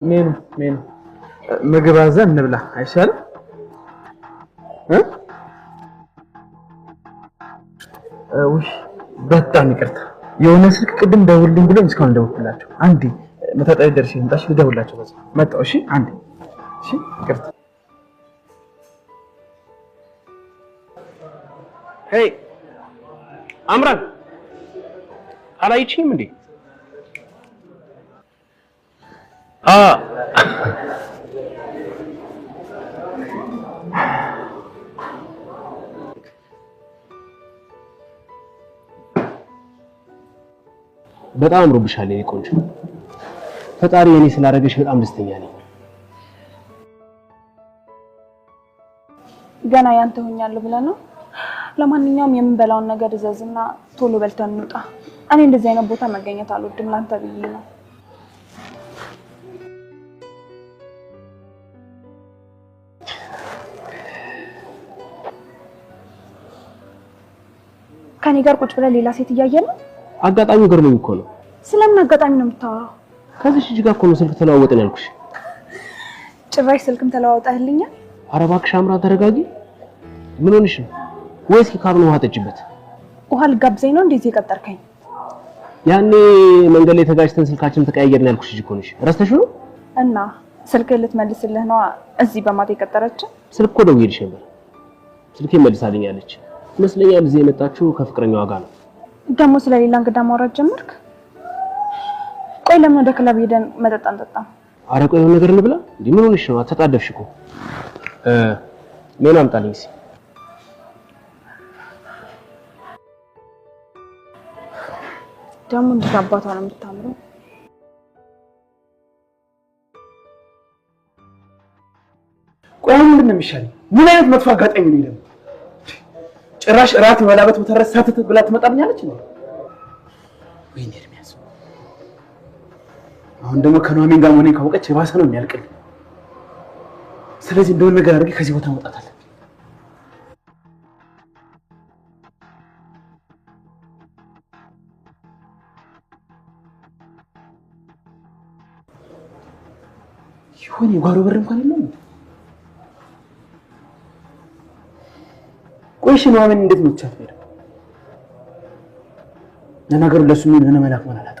ሜኑ ምግብ አዘን እንብላ አይሻልም? ውይ በጣም ይቅርታ። የሆነ ስልክ ቅድም ደውልልኝ ብሎኝ እስካሁን ደውልላቸው። አንዴ መታጠቢያ ደርሼ ልምጣሽ ልደውልላቸው። በዛ መጣሁ። እሺ አንዴ። እሺ ይቅርታ። ሄይ አምራን አላይችኝም እንዴ? በጣም አምሮብሻል የኔ ቆንጆ። ፈጣሪ የኔ ስላደረገሽ በጣም ደስተኛ ነኝ። ገና ያንተ ሆኛለሁ ብለህ ነው? ለማንኛውም የምንበላውን ነገር እዘዝና ቶሎ በልተን እንውጣ። እኔ እንደዚህ አይነት ቦታ መገኘት አልወድም፣ ላንተ ብዬ ነው። ከኔ ጋር ቁጭ ብለህ ሌላ ሴት እያየህ ነው? አጋጣሚው ገርሞኝ እኮ ነው። ስለምን አጋጣሚ ነው የምታወራው? ከዚህ ልጅ ጋር እኮ ነው ስልክ ተለዋወጥን ያልኩሽ። ጭራሽ ስልክም ተለዋወጣህልኛል? ኧረ እባክሽ አምራ ተረጋጊ። ምን ሆነሽ ነው? ወይስ ካርኖ ውሃ ጠጪበት? ውሃ ልጋብዘኝ ነው እንደዚህ የቀጠርከኝ? ያኔ መንገድ ላይ ተጋጭተን ስልካችን ተቀያየርን ያልኩሽ ልጅ እኮ ነሽ። ረስተሽ ነው? እና ስልክ ልትመልስልህ ነው እዚህ በማታ የቀጠረች? ስልክ እኮ ደውዬልሽ ነበር። ስልኬ መልሳልኛለች። መስለኛል እዚህ የመጣችው ከፍቅረኛዋ ጋር ነው። ደግሞ ስለሌላ እንግዳ ማውራት ጀመርክ? ቆይ ለምን ወደ ክለብ ሄደን መጠጥ አንጠጣም? ኧረ ቆይ የሆነ ነገር እንብላ። እንዴ ምን ሆነሽ ነው? አተጣደፍሽ እኮ። ሜኑ አምጣልኝ እስኪ። ደግሞ እንዴት አባቷ ነው የምታምረው። ቆይ ምንድን ነው የሚሻለው? ምን አይነት መጥፎ አጋጣሚ ነው ደግሞ? ጭራሽ እራት የበላበት ወተረስ ሳትት ብላ ትመጣብኛለች ነው? ወይኔ ኤርሚያስ፣ አሁን ደግሞ ከኑሐሚን ጋር መሆኔን ካወቀች የባሰ ነው የሚያልቅልኝ። ስለዚህ እንደሆነ ነገር አድርጌ ከዚህ ቦታ መውጣት አለብኝ። ይሁን የጓሮ በር እንኳን የለም። ቆይሽ ኑሐሚን እንዴት ነው ብቻት ሄደ? ለነገሩ ለሱ ምን ሆነ መላክ ማለት አጣ።